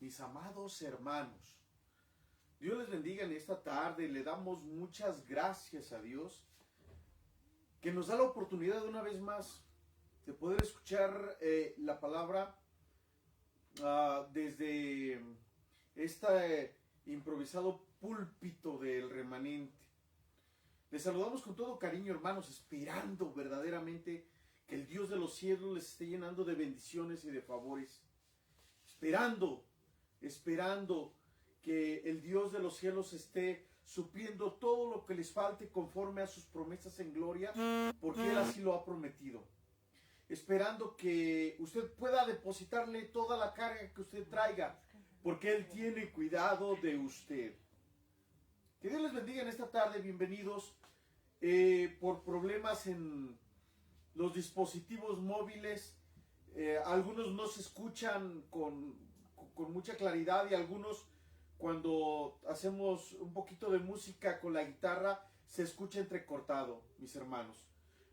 mis amados hermanos. Dios les bendiga en esta tarde. Le damos muchas gracias a Dios que nos da la oportunidad de una vez más de poder escuchar la palabra desde este improvisado púlpito del remanente. Les saludamos con todo cariño, hermanos, esperando verdaderamente que el Dios de los cielos les esté llenando de bendiciones y de favores. Esperando que el Dios de los cielos esté supliendo todo lo que les falte conforme a sus promesas en gloria, porque Él así lo ha prometido. Esperando que usted pueda depositarle toda la carga que usted traiga, porque Él tiene cuidado de usted. Que Dios les bendiga en esta tarde. Bienvenidos. Por problemas en los dispositivos móviles, algunos no se escuchan con mucha claridad, y algunos, cuando hacemos un poquito de música con la guitarra, se escucha entrecortado, mis hermanos.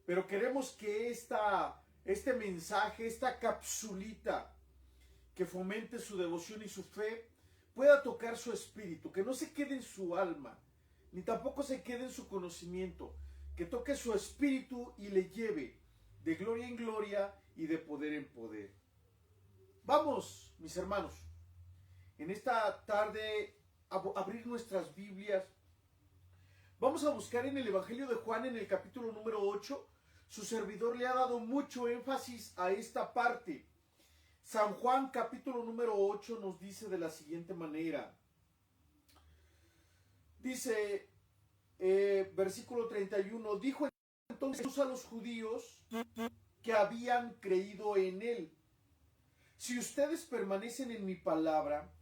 Pero queremos que este mensaje, esta capsulita que fomente su devoción y su fe, pueda tocar su espíritu, que no se quede en su alma, ni tampoco se quede en su conocimiento, que toque su espíritu y le lleve de gloria en gloria y de poder en poder. Vamos, mis hermanos, en esta tarde a abrir nuestras Biblias. Vamos a buscar en el Evangelio de Juan, en el capítulo número 8. Su servidor le ha dado mucho énfasis a esta parte. San Juan, capítulo número 8, nos dice de la siguiente manera. Dice, versículo 31, dijo entonces Jesús a los judíos que habían creído en él: si ustedes permanecen en mi palabra,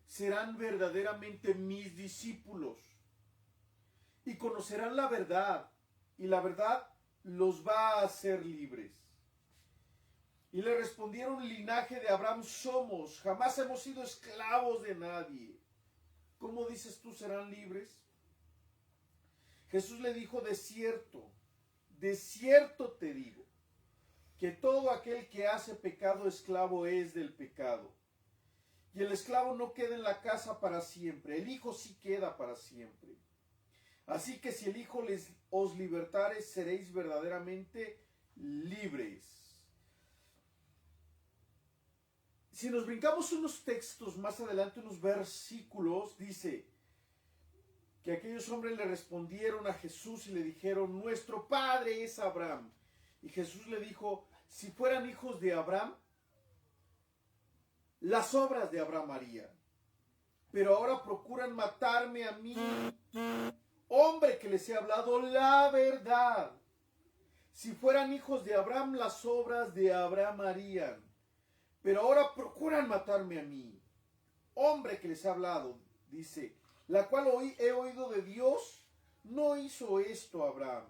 serán verdaderamente mis discípulos y conocerán la verdad, y la verdad los va a hacer libres. Y le respondieron: linaje de Abraham somos, jamás hemos sido esclavos de nadie. ¿Cómo dices tú serán libres? Jesús le dijo: de cierto te digo, que todo aquel que hace pecado, esclavo es del pecado. Y el esclavo no queda en la casa para siempre, el Hijo sí queda para siempre. Así que si el Hijo os libertare, seréis verdaderamente libres. Si nos brincamos unos textos más adelante, unos versículos, dice que aquellos hombres le respondieron a Jesús y le dijeron: nuestro padre es Abraham. Y Jesús le dijo: si fueran hijos de Abraham, las obras de Abraham harían. Pero ahora procuran matarme a mí, hombre que les he hablado la verdad. Si fueran hijos de Abraham, las obras de Abraham harían. Pero ahora procuran matarme a mí, hombre que les he hablado, dice, la cual he oído de Dios. No hizo esto Abraham.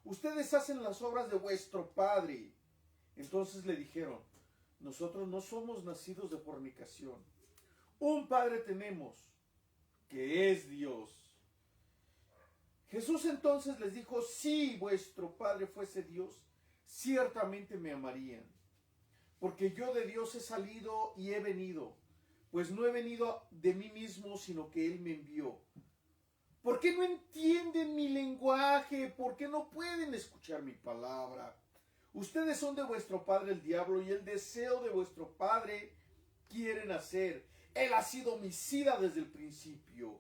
Ustedes hacen las obras de vuestro padre. Entonces le dijeron: nosotros no somos nacidos de fornicación. Un padre tenemos, que es Dios. Jesús entonces les dijo: si vuestro padre fuese Dios, ciertamente me amarían, porque yo de Dios he salido y he venido, pues no he venido de mí mismo, sino que Él me envió. ¿Por qué no entienden mi lenguaje? ¿Por qué no pueden escuchar mi palabra? Ustedes son de vuestro padre el diablo, y el deseo de vuestro padre quieren hacer. Él ha sido homicida desde el principio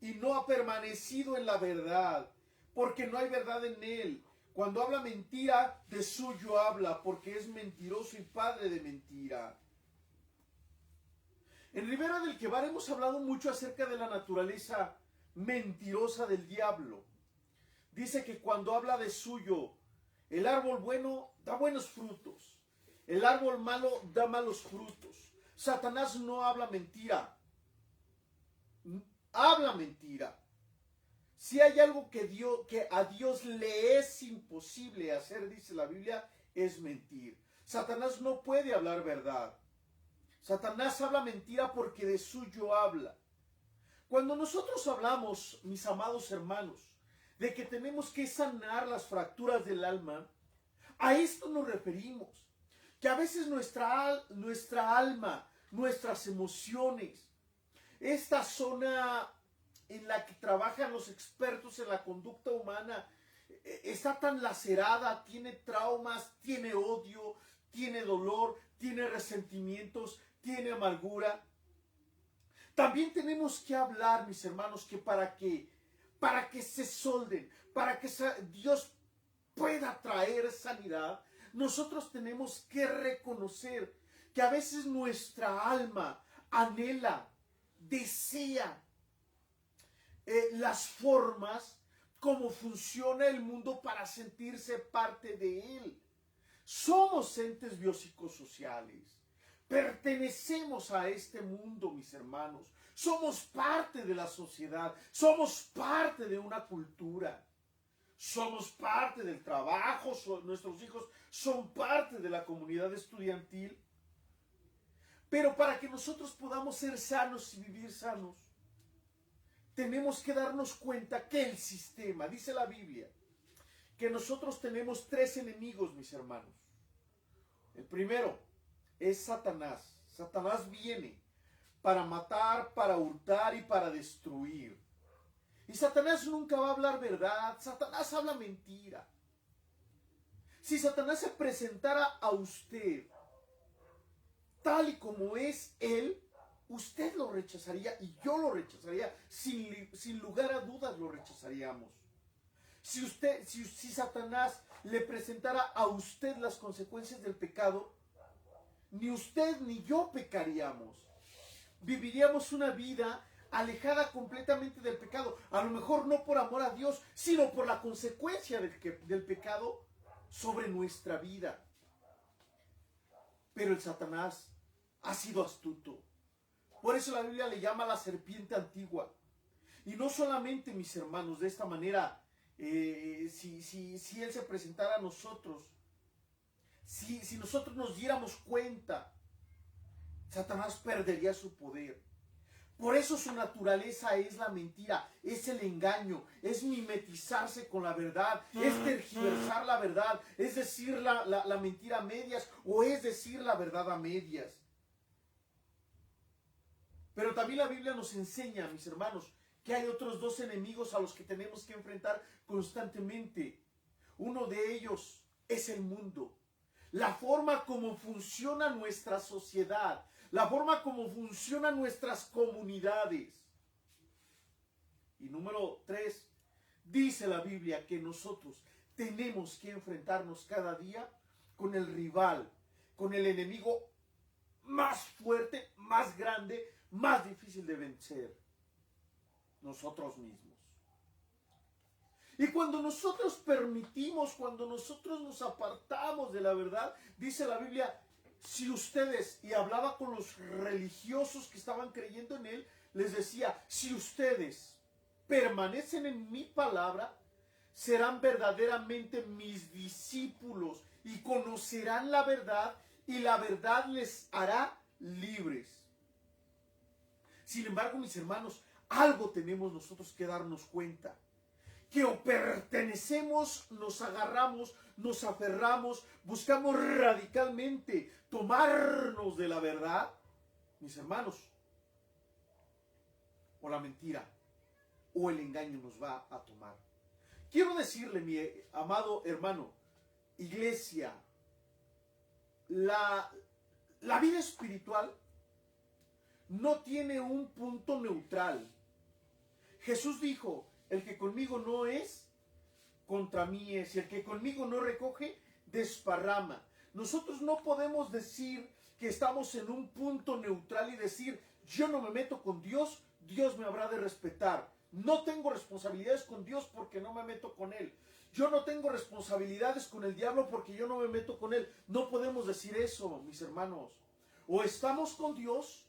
y no ha permanecido en la verdad, porque no hay verdad en él. Cuando habla mentira, de suyo habla, porque es mentiroso y padre de mentira. En Ribera del Quebar hemos hablado mucho acerca de la naturaleza mentirosa del diablo. Dice que cuando habla de suyo, el árbol bueno da buenos frutos, el árbol malo da malos frutos. Satanás no habla mentira, habla mentira. Si hay algo que a Dios le es imposible hacer, dice la Biblia, es mentir. Satanás no puede hablar verdad. Satanás habla mentira porque de suyo habla. Cuando nosotros hablamos, mis amados hermanos, de que tenemos que sanar las fracturas del alma, a esto nos referimos. Que a veces nuestra alma, nuestras emociones. Esta zona en la que trabajan los expertos en la conducta humana está tan lacerada, tiene traumas, tiene odio, tiene dolor, tiene resentimientos, tiene amargura. También tenemos que hablar, mis hermanos, que para que se solden, para que Dios pueda traer sanidad, nosotros tenemos que reconocer que a veces nuestra alma anhela, desea las formas como funciona el mundo para sentirse parte de él. Somos entes biopsicosociales. Pertenecemos a este mundo, mis hermanos. Somos parte de la sociedad. Somos parte de una cultura. Somos parte del trabajo. Nuestros hijos son parte de la comunidad estudiantil. Pero para que nosotros podamos ser sanos y vivir sanos, tenemos que darnos cuenta que el sistema, dice la Biblia, que nosotros tenemos 3 enemigos, mis hermanos. El primero es Satanás. Satanás viene para matar, para hurtar y para destruir. Y Satanás nunca va a hablar verdad. Satanás habla mentira. Si Satanás se presentara a usted tal y como es él, usted lo rechazaría y yo lo rechazaría. Sin lugar a dudas lo rechazaríamos. Si Satanás le presentara a usted las consecuencias del pecado, ni usted ni yo pecaríamos. Viviríamos una vida alejada completamente del pecado. A lo mejor no por amor a Dios, sino por la consecuencia del pecado sobre nuestra vida. Pero el Satanás ha sido astuto. Por eso la Biblia le llama la serpiente antigua. Y no solamente, mis hermanos, de esta manera, si Él se presentara a nosotros, si nosotros nos diéramos cuenta, Satanás perdería su poder. Por eso su naturaleza es la mentira, es el engaño, es mimetizarse con la verdad, es tergiversar la verdad, es decir la mentira a medias o es decir la verdad a medias. Pero también la Biblia nos enseña, mis hermanos, que hay otros 2 enemigos a los que tenemos que enfrentar constantemente. Uno de ellos es el mundo. La forma como funciona nuestra sociedad, la forma como funcionan nuestras comunidades. Y número 3, dice la Biblia que nosotros tenemos que enfrentarnos cada día con el rival, con el enemigo más fuerte, más grande, más difícil de vencer: nosotros mismos. Y cuando nosotros permitimos, cuando nosotros nos apartamos de la verdad, dice la Biblia, si ustedes, y hablaba con los religiosos que estaban creyendo en él, les decía, si ustedes permanecen en mi palabra, serán verdaderamente mis discípulos y conocerán la verdad y la verdad les hará libres. Sin embargo, mis hermanos, algo tenemos nosotros que darnos cuenta. Que o pertenecemos, nos agarramos, nos aferramos, buscamos radicalmente tomarnos de la verdad, mis hermanos, o la mentira, o el engaño nos va a tomar. Quiero decirle, mi amado hermano, iglesia, la vida espiritual no tiene un punto neutral. Jesús dijo, el que conmigo no es, contra mí es. Y el que conmigo no recoge, desparrama. Nosotros no podemos decir que estamos en un punto neutral y decir, yo no me meto con Dios, Dios me habrá de respetar. No tengo responsabilidades con Dios porque no me meto con Él. Yo no tengo responsabilidades con el diablo porque yo no me meto con Él. No podemos decir eso, mis hermanos. O estamos con Dios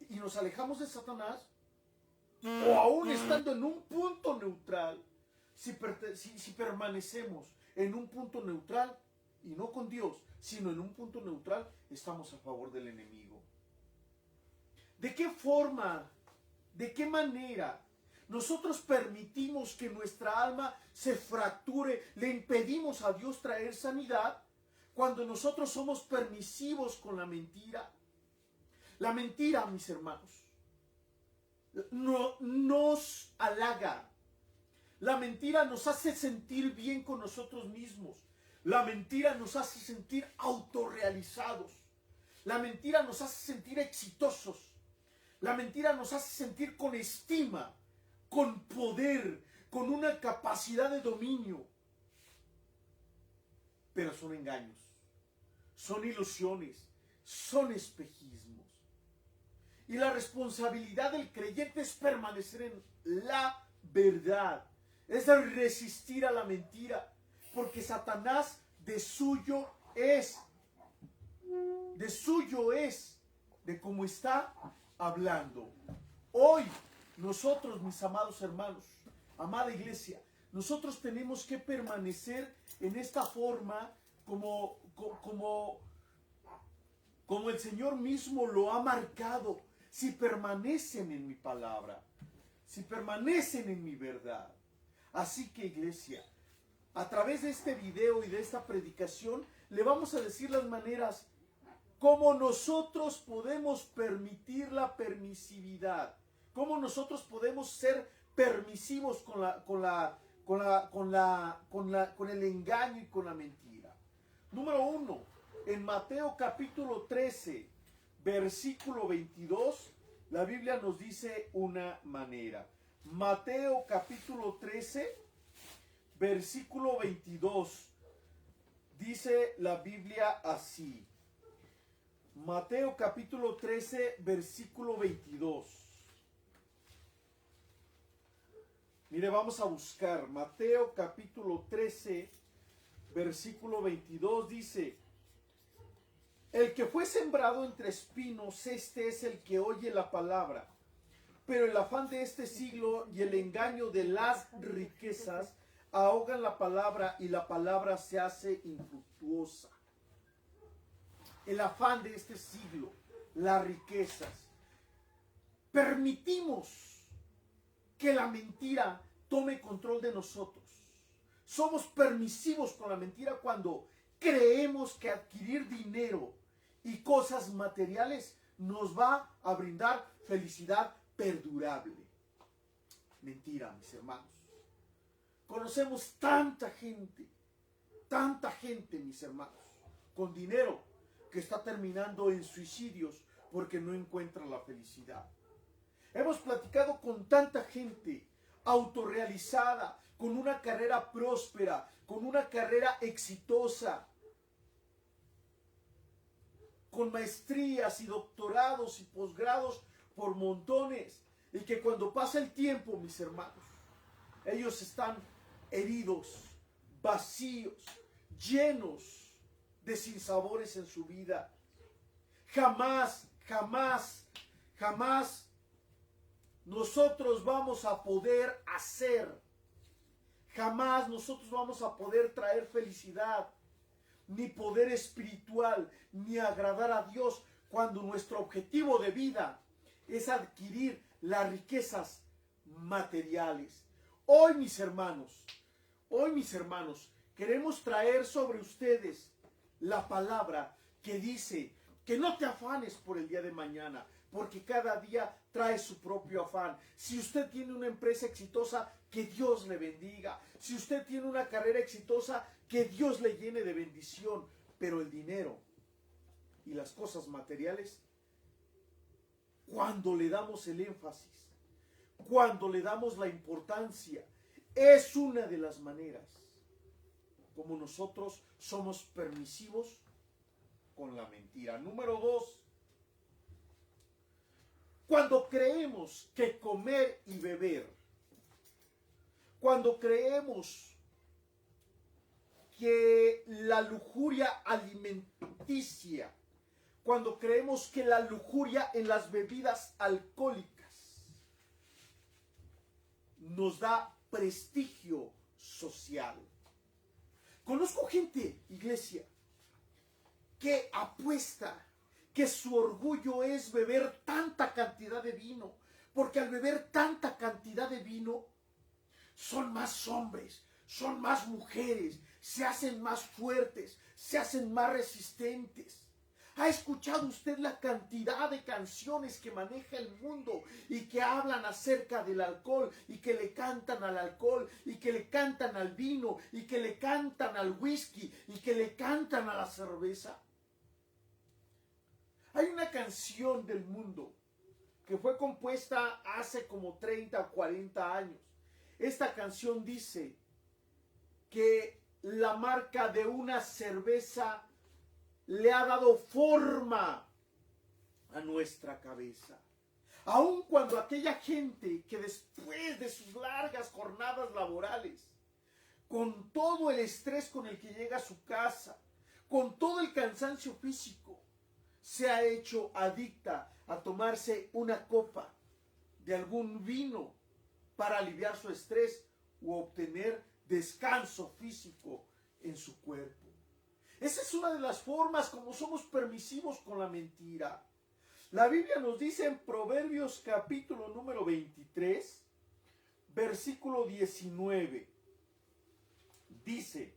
y nos alejamos de Satanás, o aún estando en un punto neutral, si permanecemos en un punto neutral y no con Dios, sino en un punto neutral, estamos a favor del enemigo. ¿De qué forma, de qué manera nosotros permitimos que nuestra alma se fracture, le impedimos a Dios traer sanidad cuando nosotros somos permisivos con la mentira? La mentira, mis hermanos, no nos halaga. La mentira nos hace sentir bien con nosotros mismos. La mentira nos hace sentir autorrealizados. La mentira nos hace sentir exitosos. La mentira nos hace sentir con estima, con poder, con una capacidad de dominio. Pero son engaños, son ilusiones, son espejismos. Y la responsabilidad del creyente es permanecer en la verdad. Es resistir a la mentira. Porque Satanás de suyo es. De suyo es. De cómo está hablando. Hoy nosotros, mis amados hermanos, amada iglesia, nosotros tenemos que permanecer en esta forma como el Señor mismo lo ha marcado. Si permanecen en mi palabra, si permanecen en mi verdad. Así que, iglesia, a través de este video y de esta predicación, le vamos a decir las maneras como nosotros podemos permitir la permisividad, cómo nosotros podemos ser permisivos con el engaño y con la mentira. Número 1, en Mateo capítulo 13, versículo 22, la Biblia nos dice una manera. Mateo capítulo 13, versículo 22, dice la Biblia así. Mateo capítulo 13, versículo 22. Mire, vamos a buscar. Mateo capítulo 13, versículo 22 dice: el que fue sembrado entre espinos, este es el que oye la palabra. Pero el afán de este siglo y el engaño de las riquezas ahogan la palabra y la palabra se hace infructuosa. El afán de este siglo, las riquezas. Permitimos que la mentira tome control de nosotros. Somos permisivos con la mentira cuando creemos que adquirir dinero y cosas materiales nos va a brindar felicidad perdurable. Mentira, mis hermanos. Conocemos tanta gente, mis hermanos, con dinero que está terminando en suicidios porque no encuentra la felicidad. Hemos platicado con tanta gente autorrealizada, con una carrera próspera, con una carrera exitosa, con maestrías y doctorados y posgrados por montones, y que cuando pasa el tiempo, mis hermanos, ellos están heridos, vacíos, llenos de sinsabores en su vida. Jamás nosotros vamos a poder hacer, jamás nosotros vamos a poder traer felicidad, ni poder espiritual, ni agradar a Dios cuando nuestro objetivo de vida es adquirir las riquezas materiales. Hoy, mis hermanos, queremos traer sobre ustedes la palabra que dice que no te afanes por el día de mañana, porque cada día trae su propio afán. Si usted tiene una empresa exitosa, que Dios le bendiga. Si usted tiene una carrera exitosa, que Dios le llene de bendición. Pero el dinero y las cosas materiales, cuando le damos el énfasis, cuando le damos la importancia, es una de las maneras como nosotros somos permisivos con la mentira. Número 2, cuando creemos que comer y beber, cuando creemos que la lujuria alimenticia, cuando creemos que la lujuria en las bebidas alcohólicas nos da prestigio social. Conozco gente, iglesia, que apuesta que su orgullo es beber tanta cantidad de vino, porque al beber tanta cantidad de vino son más hombres, son más mujeres, se hacen más fuertes, se hacen más resistentes. ¿Ha escuchado usted la cantidad de canciones que maneja el mundo y que hablan acerca del alcohol y que le cantan al alcohol y que le cantan al vino y que le cantan al whisky y que le cantan a la cerveza? Hay una canción del mundo que fue compuesta hace como 30 o 40 años. Esta canción dice que la marca de una cerveza le ha dado forma a nuestra cabeza. Aun cuando aquella gente que después de sus largas jornadas laborales, con todo el estrés con el que llega a su casa, con todo el cansancio físico, se ha hecho adicta a tomarse una copa de algún vino para aliviar su estrés u obtener descanso físico en su cuerpo. Esa es una de las formas como somos permisivos con la mentira. La Biblia nos dice en Proverbios capítulo número 23, versículo 19. Dice: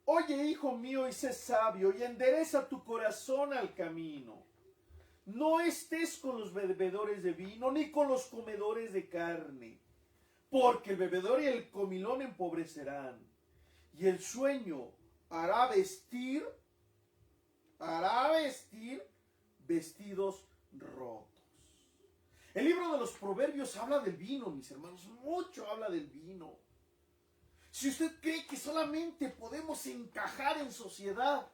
oye, hijo mío, y sé sabio, y endereza tu corazón al camino. No estés con los bebedores de vino, ni con los comedores de carne, porque el bebedor y el comilón empobrecerán, y el sueño hará vestir vestidos rotos. El libro de los Proverbios habla del vino, mis hermanos, mucho habla del vino. Si usted cree que solamente podemos encajar en sociedad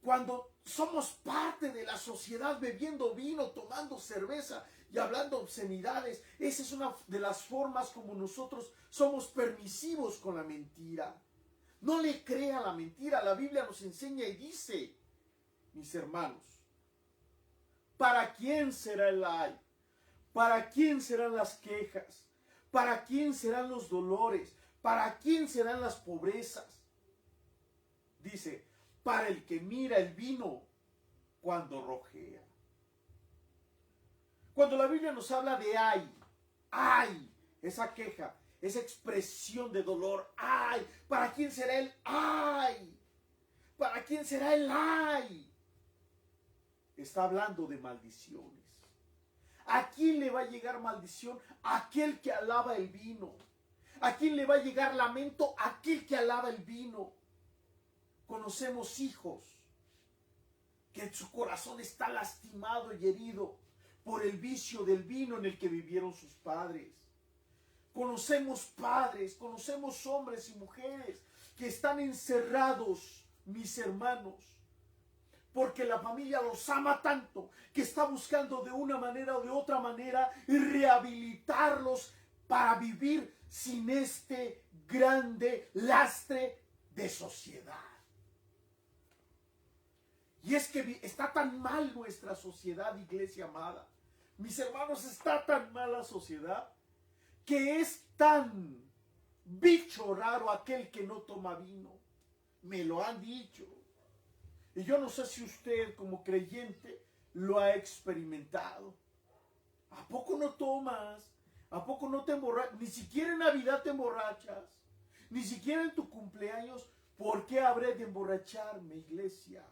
cuando somos parte de la sociedad bebiendo vino, tomando cerveza y hablando obscenidades, esa es una de las formas como nosotros somos permisivos con la mentira. No le crea la mentira. La Biblia nos enseña y dice, mis hermanos, ¿para quién será el ay? ¿Para quién serán las quejas? ¿Para quién serán los dolores? ¿Para quién serán las pobrezas? Dice, para el que mira el vino cuando rojea. Cuando la Biblia nos habla de ay, esa queja, esa expresión de dolor, ay, ¿para quién será el ay? ¿Para quién será el ay? Está hablando de maldiciones. ¿A quién le va a llegar maldición? Aquel que alaba el vino. ¿A quién le va a llegar lamento? Aquel que alaba el vino. Conocemos hijos que su corazón está lastimado y herido por el vicio del vino en el que vivieron sus padres. Conocemos padres, conocemos hombres y mujeres que están encerrados, mis hermanos, porque la familia los ama tanto que está buscando de una manera o de otra manera rehabilitarlos para vivir sin este grande lastre de sociedad. Y es que está tan mal nuestra sociedad, iglesia amada. Mis hermanos, está tan mal la sociedad que es tan bicho raro aquel que no toma vino. Me lo han dicho. Y yo no sé si usted como creyente lo ha experimentado. ¿A poco no tomas? ¿A poco no te emborrachas? Ni siquiera en Navidad te emborrachas. Ni siquiera en tu cumpleaños. ¿Por qué habré de emborracharme, iglesia?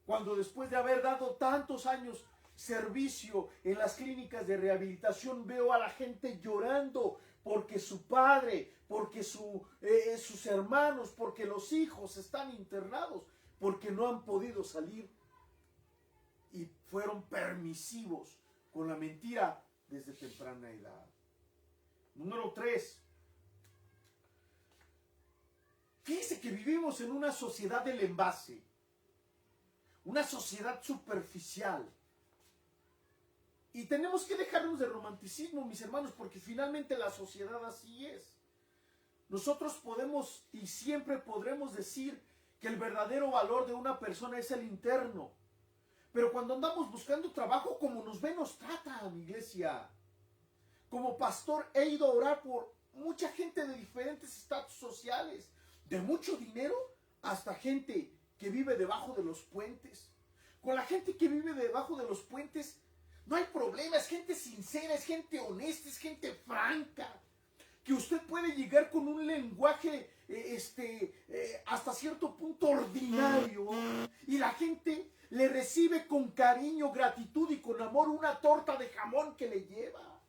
Cuando después de haber dado tantos años servicio en las clínicas de rehabilitación, veo a la gente llorando porque su padre, porque sus hermanos, porque los hijos están internados, porque no han podido salir y fueron permisivos con la mentira desde temprana edad. Número 3. Fíjese que vivimos en una sociedad del envase, una sociedad superficial. Y tenemos que dejarnos de romanticismo, mis hermanos, porque finalmente la sociedad así es. Nosotros podemos y siempre podremos decir que el verdadero valor de una persona es el interno. Pero cuando andamos buscando trabajo, como nos ven, nos tratan, iglesia. Como pastor he ido a orar por mucha gente de diferentes estatus sociales, de mucho dinero hasta gente que vive debajo de los puentes. Con la gente que vive debajo de los puentes no hay problema, es gente sincera, es gente honesta, es gente franca, que usted puede llegar con un lenguaje hasta cierto punto ordinario y la gente le recibe con cariño, gratitud y con amor una torta de jamón que le lleva.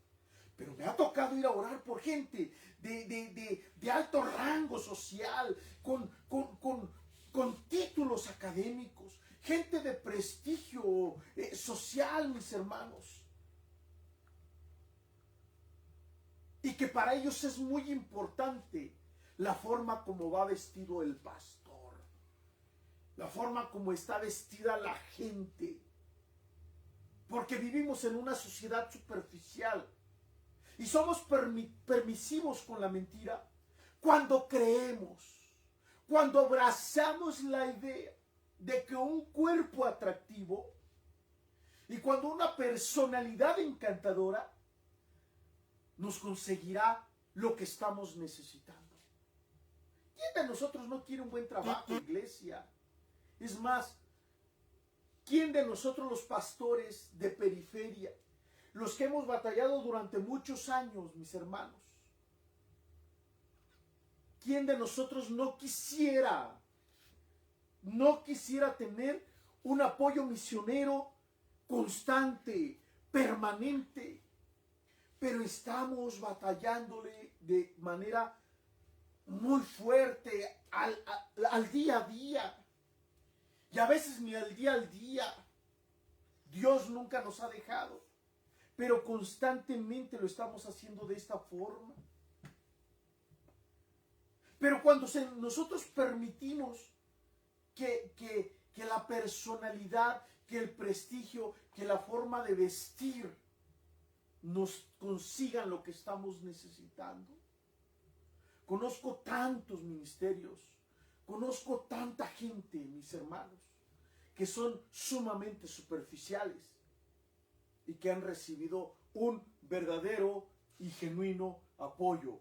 Pero me ha tocado ir a orar por gente de alto rango social, con títulos académicos, gente de prestigio social, mis hermanos. Y que para ellos es muy importante la forma como va vestido el pastor, la forma como está vestida la gente, porque vivimos en una sociedad superficial y somos permisivos con la mentira cuando creemos, cuando abrazamos la idea de que un cuerpo atractivo y cuando una personalidad encantadora nos conseguirá lo que estamos necesitando. ¿Quién de nosotros no quiere un buen trabajo, iglesia? Es más, ¿quién de nosotros los pastores de periferia, los que hemos batallado durante muchos años, mis hermanos, quién de nosotros no quisiera tener un apoyo misionero constante, permanente? Pero estamos batallándole de manera muy fuerte al día a día. Y a veces ni al día. Dios nunca nos ha dejado. Pero constantemente lo estamos haciendo de esta forma. Pero cuando nosotros permitimos que la personalidad, que el prestigio, que la forma de vestir nos consigan lo que estamos necesitando. Conozco tantos ministerios, conozco tanta gente, mis hermanos, que son sumamente superficiales y que han recibido un verdadero y genuino apoyo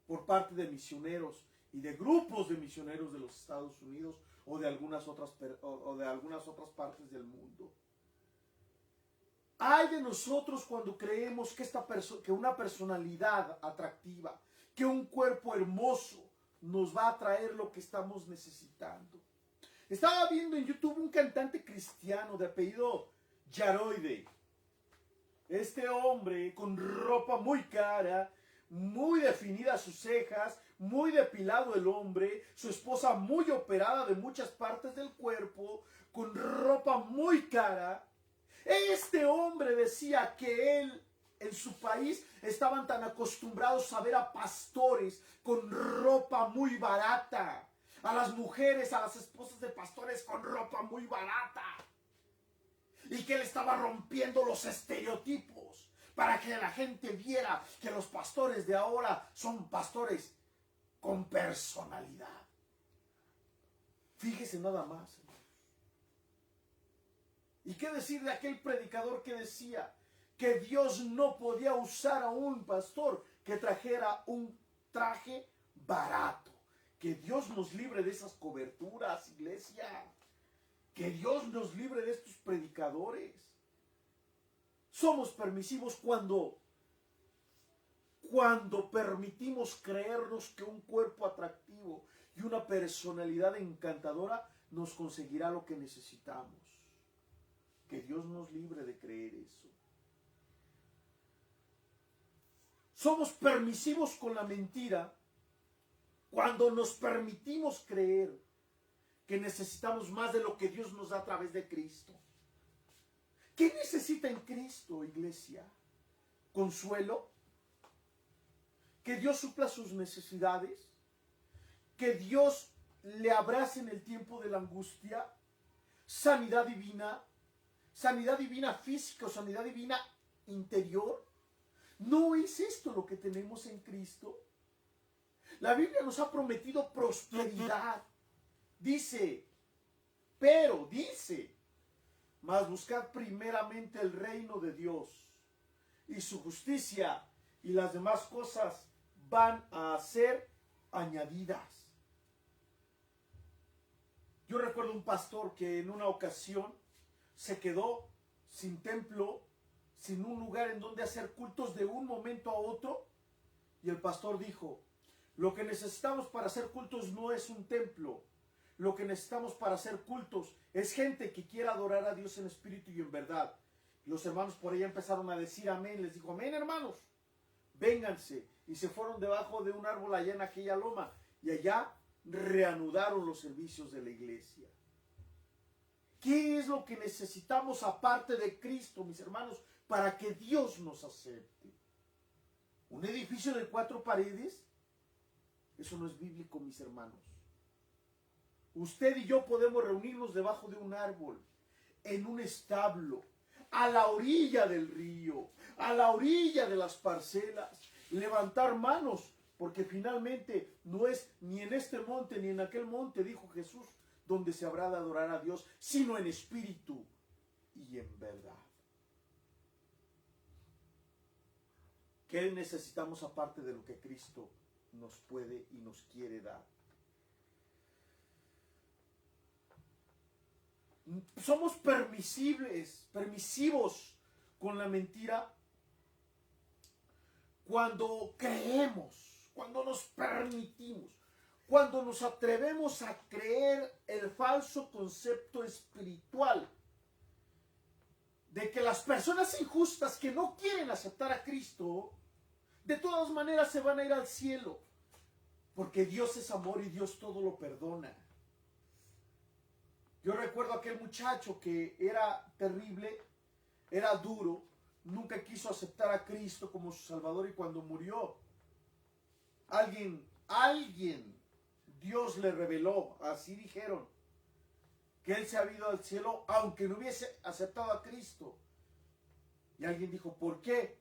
por parte de misioneros y de grupos de misioneros de los Estados Unidos o de algunas otras partes del mundo. Ay de nosotros cuando creemos que una personalidad atractiva, que un cuerpo hermoso nos va a traer lo que estamos necesitando. Estaba viendo en YouTube un cantante cristiano de apellido Yaroide. Este hombre con ropa muy cara, muy definidas sus cejas, muy depilado el hombre, su esposa muy operada de muchas partes del cuerpo, con ropa muy cara. Este hombre decía que él, en su país, estaban tan acostumbrados a ver a pastores con ropa muy barata, a las mujeres, a las esposas de pastores con ropa muy barata, y que él estaba rompiendo los estereotipos para que la gente viera que los pastores de ahora son pastores con personalidad. Fíjese nada más. ¿Y qué decir de aquel predicador que decía que Dios no podía usar a un pastor que trajera un traje barato? Que Dios nos libre de esas coberturas, iglesia. Que Dios nos libre de estos predicadores. Somos permisivos cuando permitimos creernos que un cuerpo atractivo y una personalidad encantadora nos conseguirá lo que necesitamos. Que Dios nos libre de creer eso. Somos permisivos con la mentira cuando nos permitimos creer que necesitamos más de lo que Dios nos da a través de Cristo. ¿Qué necesita en Cristo, iglesia? ¿Consuelo? ¿Que Dios supla sus necesidades? ¿Que Dios le abrace en el tiempo de la angustia? ¿Sanidad divina? ¿Sanidad divina física o sanidad divina interior? ¿No es esto lo que tenemos en Cristo? La Biblia nos ha prometido prosperidad. Dice, mas buscad primeramente el reino de Dios y su justicia, y las demás cosas van a ser añadidas. Yo recuerdo un pastor que en una ocasión se quedó sin templo, sin un lugar en donde hacer cultos de un momento a otro, Y el pastor dijo, lo que necesitamos para hacer cultos no es un templo. Lo que necesitamos para hacer cultos es gente que quiera adorar a Dios en espíritu y en verdad. Los hermanos por ahí empezaron a decir amén. Les dijo, amén, hermanos, vénganse. Y se fueron debajo de un árbol allá en aquella loma. Y allá reanudaron los servicios de la iglesia. ¿Qué es lo que necesitamos aparte de Cristo, mis hermanos, para que Dios nos acepte? ¿Un edificio de 4 paredes? Eso no es bíblico, mis hermanos. Usted y yo podemos reunirnos debajo de un árbol, en un establo, a la orilla del río, a la orilla de las parcelas, levantar manos, porque finalmente no es ni en este monte ni en aquel monte, dijo Jesús, donde se habrá de adorar a Dios, sino en espíritu y en verdad. ¿Qué necesitamos aparte de lo que Cristo nos puede y nos quiere dar? Somos permisivos con la mentira cuando creemos, cuando nos permitimos, cuando nos atrevemos a creer el falso concepto espiritual de que las personas injustas que no quieren aceptar a Cristo, de todas maneras se van a ir al cielo, porque Dios es amor y Dios todo lo perdona. Yo recuerdo aquel muchacho que era terrible, era duro, nunca quiso aceptar a Cristo como su Salvador, y cuando murió, alguien, Dios le reveló, así dijeron, que él se había ido al cielo aunque no hubiese aceptado a Cristo. Y alguien dijo, ¿por qué?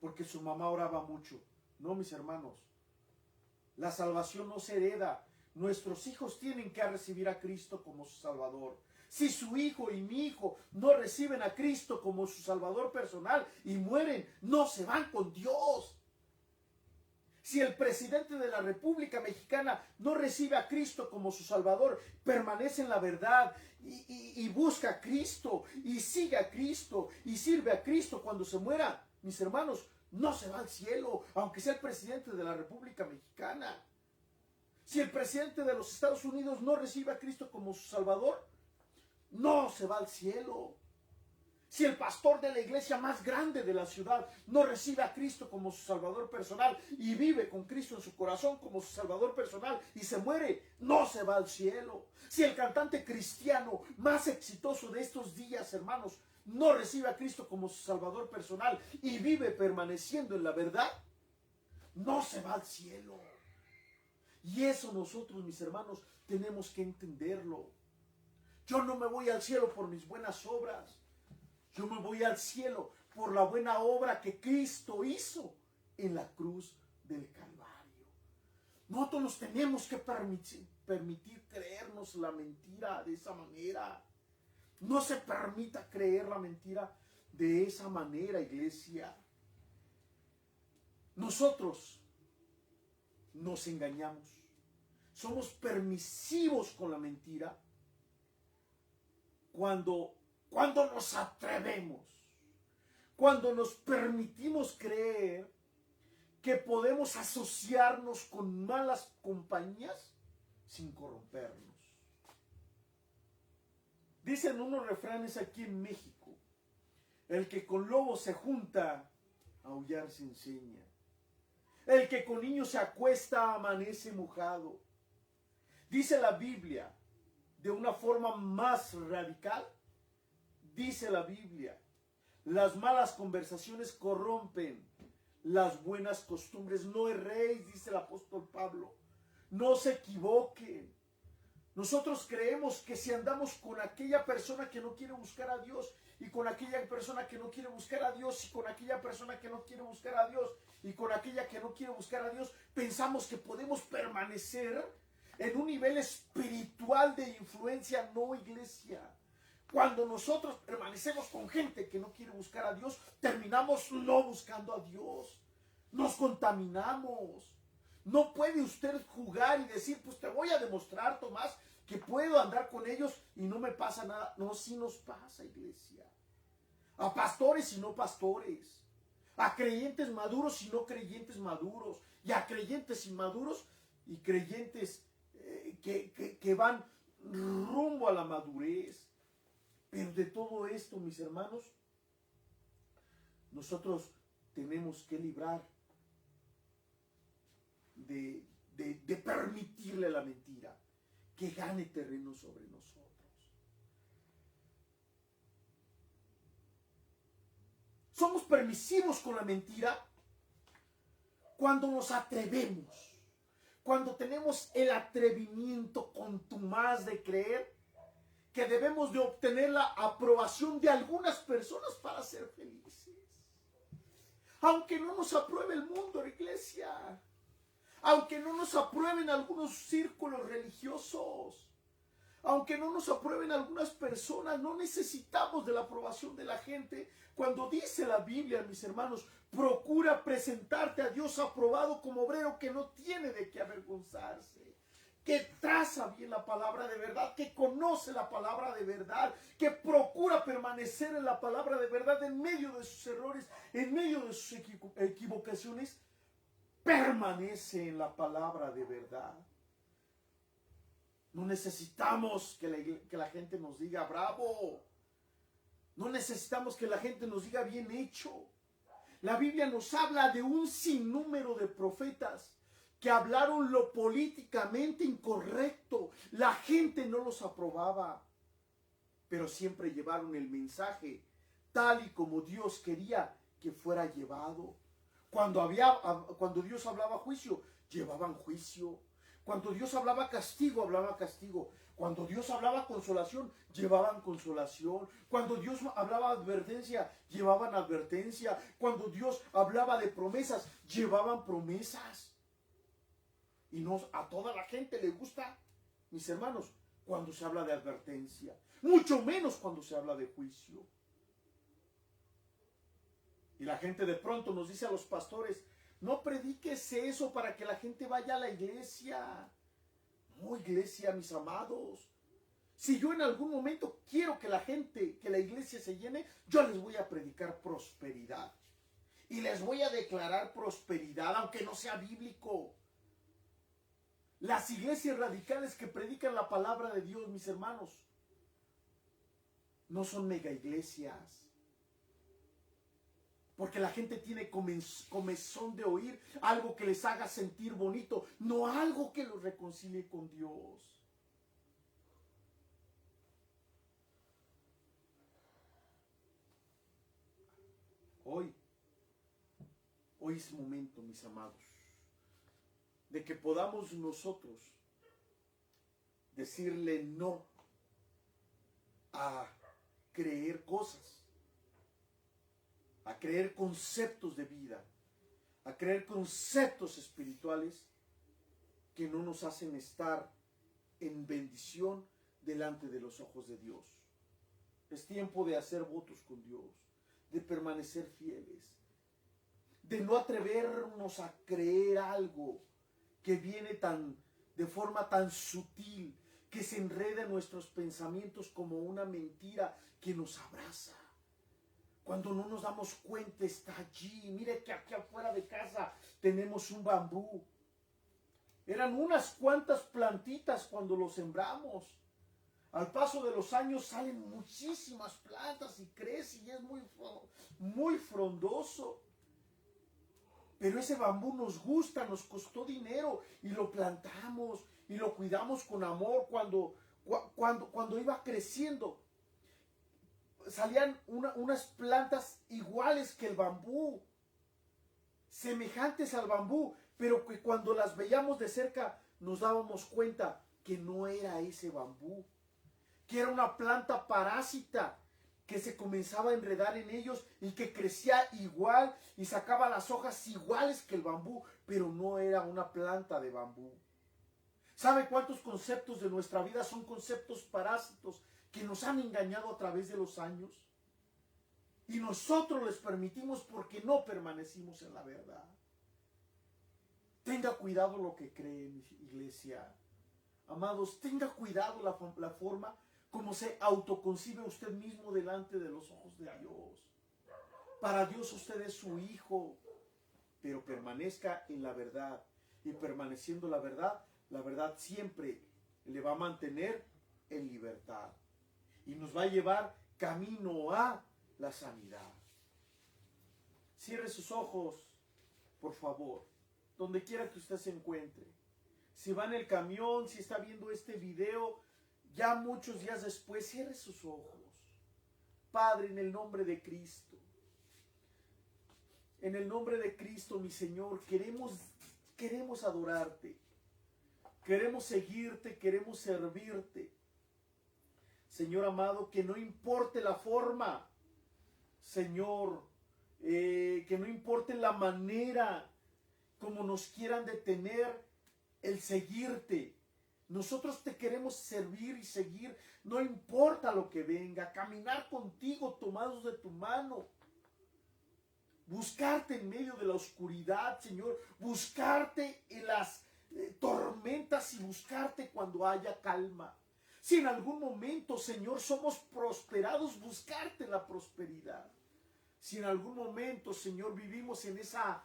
Porque su mamá oraba mucho. No, mis hermanos, la salvación no se hereda. Nuestros hijos tienen que recibir a Cristo como su Salvador. Si su hijo y mi hijo no reciben a Cristo como su Salvador personal y mueren, no se van con Dios. Si el presidente de la República Mexicana no recibe a Cristo como su Salvador, permanece en la verdad y busca a Cristo y sigue a Cristo y sirve a Cristo cuando se muera, mis hermanos, no se va al cielo, aunque sea el presidente de la República Mexicana. Si el presidente de los Estados Unidos no recibe a Cristo como su Salvador, no se va al cielo. Si el pastor de la iglesia más grande de la ciudad no recibe a Cristo como su Salvador personal y vive con Cristo en su corazón como su Salvador personal y se muere, no se va al cielo. Si el cantante cristiano más exitoso de estos días, hermanos, no recibe a Cristo como su Salvador personal y vive permaneciendo en la verdad, no se va al cielo. Y eso nosotros, mis hermanos, tenemos que entenderlo. Yo no me voy al cielo por mis buenas obras. Yo me voy al cielo por la buena obra que Cristo hizo en la cruz del Calvario. Nosotros nos tenemos que permitir creernos la mentira de esa manera. No se permita creer la mentira de esa manera, iglesia. Nosotros nos engañamos. Somos permisivos con la mentira cuando nos atrevemos, cuando nos permitimos creer que podemos asociarnos con malas compañías sin corrompernos. Dicen unos refranes aquí en México: el que con lobos se junta, a aullar se enseña. El que con niños se acuesta, amanece mojado. Dice la Biblia, de una forma más radical, dice la Biblia, las malas conversaciones corrompen las buenas costumbres. No erréis, dice el apóstol Pablo. No se equivoquen. Nosotros creemos que si andamos con aquella persona que no quiere buscar a Dios, y con aquella persona que no quiere buscar a Dios, y con aquella persona que no quiere buscar a Dios, y con aquella que no quiere buscar a Dios, pensamos que podemos permanecer en un nivel espiritual de influencia. No, iglesia. Cuando nosotros permanecemos con gente que no quiere buscar a Dios, terminamos no buscando a Dios. Nos contaminamos. No puede usted jugar y decir, pues te voy a demostrar, Tomás, que puedo andar con ellos y no me pasa nada. No, sí nos pasa, iglesia. A pastores y no pastores. a creyentes maduros y no creyentes maduros, y a creyentes inmaduros y creyentes que van rumbo a la madurez. Pero de todo esto, mis hermanos, nosotros tenemos que librar de permitirle a la mentira que gane terreno sobre nosotros. Somos permisivos con la mentira cuando nos atrevemos, cuando tenemos el atrevimiento contumaz de creer que debemos de obtener la aprobación de algunas personas para ser felices. Aunque no nos apruebe el mundo, iglesia. Aunque no nos aprueben algunos círculos religiosos. Aunque no nos aprueben algunas personas, no necesitamos de la aprobación de la gente. Cuando dice la Biblia, mis hermanos, procura presentarte a Dios aprobado como obrero que no tiene de qué avergonzarse, que traza bien la palabra de verdad, que conoce la palabra de verdad, que procura permanecer en la palabra de verdad en medio de sus errores, en medio de sus equivocaciones, permanece en la palabra de verdad. No necesitamos que la gente nos diga bravo. No necesitamos que la gente nos diga bien hecho. La Biblia nos habla de un sinnúmero de profetas que hablaron lo políticamente incorrecto. La gente no los aprobaba, pero siempre llevaron el mensaje tal y como Dios quería que fuera llevado. Cuando Dios hablaba juicio, llevaban juicio. Cuando Dios hablaba castigo, hablaba castigo. Cuando Dios hablaba consolación, llevaban consolación. Cuando Dios hablaba advertencia, llevaban advertencia. Cuando Dios hablaba de promesas, llevaban promesas. Y a toda la gente le gusta, mis hermanos, cuando se habla de advertencia. Mucho menos cuando se habla de juicio. Y la gente de pronto nos dice a los pastores, no prediques eso para que la gente vaya a la iglesia. No, iglesia, mis amados. Si yo en algún momento quiero que la iglesia se llene, yo les voy a predicar prosperidad. Y les voy a declarar prosperidad, aunque no sea bíblico. Las iglesias radicales que predican la palabra de Dios, mis hermanos, no son mega iglesias. Porque la gente tiene comezón de oír algo que les haga sentir bonito, no algo que los reconcilie con Dios. Hoy es momento, mis amados, de que podamos nosotros decirle no a creer cosas, a creer conceptos de vida, a creer conceptos espirituales que no nos hacen estar en bendición delante de los ojos de Dios. Es tiempo de hacer votos con Dios, de permanecer fieles, de no atrevernos a creer algo que viene de forma tan sutil, que se enreda en nuestros pensamientos como una mentira que nos abraza. Cuando no nos damos cuenta, está allí. Mire que aquí afuera de casa tenemos un bambú. Eran unas cuantas plantitas cuando lo sembramos. Al paso de los años salen muchísimas plantas y crece y es muy frondoso. Pero ese bambú nos gusta, nos costó dinero y lo plantamos y lo cuidamos con amor. Cuando iba creciendo, salían unas plantas iguales que el bambú, semejantes al bambú, pero que cuando las veíamos de cerca nos dábamos cuenta que no era ese bambú, que era una planta parásita que se comenzaba a enredar en ellos y que crecía igual y sacaba las hojas iguales que el bambú, pero no era una planta de bambú. ¿Sabe cuántos conceptos de nuestra vida son conceptos parásitos que nos han engañado a través de los años? Y nosotros les permitimos porque no permanecimos en la verdad. Tenga cuidado lo que cree, mi iglesia. Amados, tenga cuidado la forma como se autoconcibe usted mismo delante de los ojos de Dios. Para Dios usted es su hijo, pero permanezca en la verdad. Y permaneciendo la verdad siempre le va a mantener en libertad. Y nos va a llevar camino a la sanidad. Cierre sus ojos, por favor, donde quiera que usted se encuentre. Si va en el camión, si está viendo este video, ya muchos días después, cierre sus ojos. Padre, en el nombre de Cristo. En el nombre de Cristo, mi Señor, queremos adorarte. Queremos seguirte, queremos servirte. Señor amado, que no importe la forma, Señor, que no importe la manera como nos quieran detener el seguirte. Nosotros te queremos servir y seguir, no importa lo que venga, caminar contigo tomados de tu mano. Buscarte en medio de la oscuridad, Señor, buscarte en las tormentas y buscarte cuando haya calma. Si en algún momento, Señor, somos prosperados, buscarte en la prosperidad. Si en algún momento, Señor, vivimos en esa,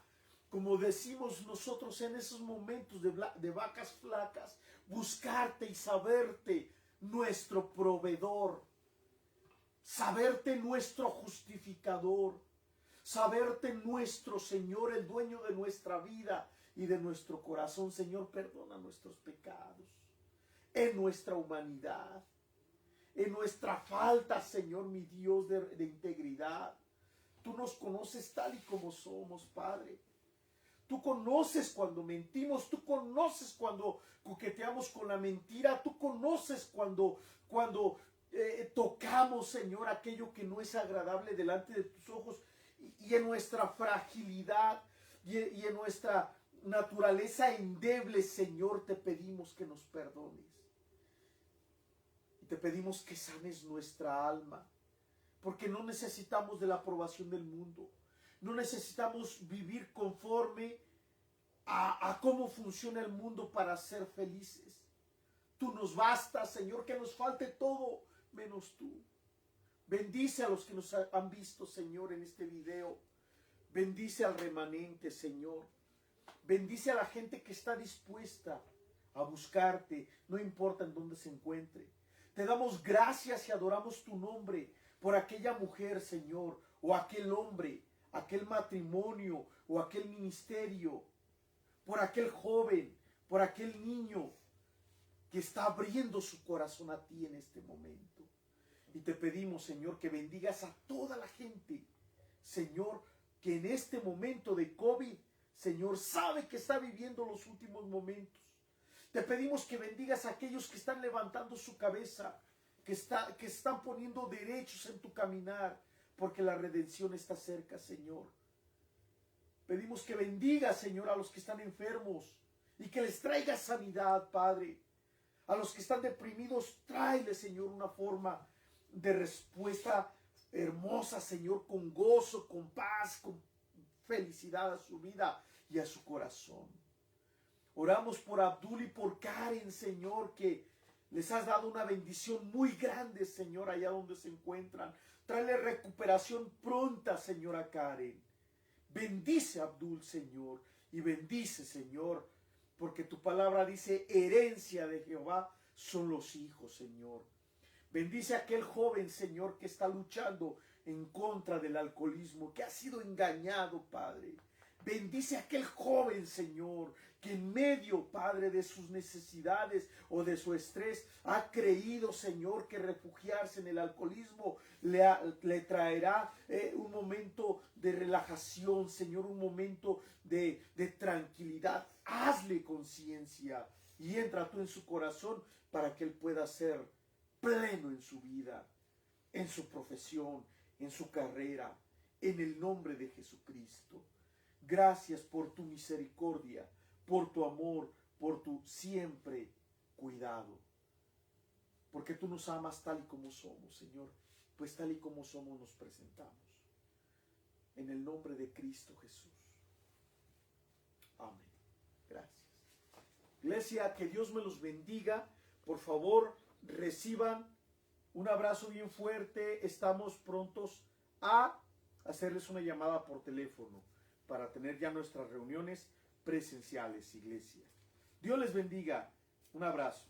como decimos nosotros, en esos momentos de vacas flacas, buscarte y saberte nuestro proveedor, saberte nuestro justificador, saberte nuestro Señor, el dueño de nuestra vida y de nuestro corazón. Señor, perdona nuestros pecados, en nuestra humanidad, en nuestra falta, Señor, mi Dios, de integridad. Tú nos conoces tal y como somos, Padre. Tú conoces cuando mentimos, tú conoces cuando coqueteamos con la mentira, tú conoces cuando tocamos, Señor, aquello que no es agradable delante de tus ojos. Y en nuestra fragilidad y en nuestra naturaleza endeble, Señor, te pedimos que nos perdones. Y te pedimos que sanes nuestra alma, porque no necesitamos de la aprobación del mundo. No necesitamos vivir conforme a cómo funciona el mundo para ser felices. Tú nos bastas, Señor, que nos falte todo menos tú. Bendice a los que nos han visto, Señor, en este video. Bendice al remanente, Señor. Bendice a la gente que está dispuesta a buscarte, no importa en dónde se encuentre. Te damos gracias y adoramos tu nombre por aquella mujer, Señor, o aquel hombre, aquel matrimonio o aquel ministerio, por aquel joven, por aquel niño que está abriendo su corazón a ti en este momento. Y te pedimos, Señor, que bendigas a toda la gente, Señor, que en este momento de COVID, Señor, sabe que está viviendo los últimos momentos. Te pedimos que bendigas a aquellos que están levantando su cabeza, que están poniendo derechos en tu caminar, porque la redención está cerca, Señor. Pedimos que bendigas, Señor, a los que están enfermos y que les traigas sanidad, Padre. A los que están deprimidos, tráeles, Señor, una forma de respuesta hermosa, Señor, con gozo, con paz, con felicidad a su vida y a su corazón. Oramos por Abdul y por Karen, Señor, que les has dado una bendición muy grande, Señor, allá donde se encuentran. Tráele recuperación pronta, Señor, a Karen. Bendice a Abdul, Señor, y bendice, Señor, porque tu palabra dice, herencia de Jehová son los hijos, Señor. Bendice a aquel joven, Señor, que está luchando en contra del alcoholismo, que ha sido engañado, Padre. Bendice a aquel joven, Señor, que en medio, Padre, de sus necesidades o de su estrés, ha creído, Señor, que refugiarse en el alcoholismo le traerá un momento de relajación, Señor, un momento de tranquilidad. Hazle conciencia y entra tú en su corazón para que él pueda ser pleno en su vida, en su profesión, en su carrera, en el nombre de Jesucristo. Gracias por tu misericordia, por tu amor, por tu siempre cuidado. Porque tú nos amas tal y como somos, Señor. Pues tal y como somos nos presentamos. En el nombre de Cristo Jesús. Amén. Gracias. Iglesia, que Dios me los bendiga. Por favor, reciban un abrazo bien fuerte. Estamos prontos a hacerles una llamada por teléfono para tener ya nuestras reuniones presenciales, iglesia. Dios les bendiga. Un abrazo.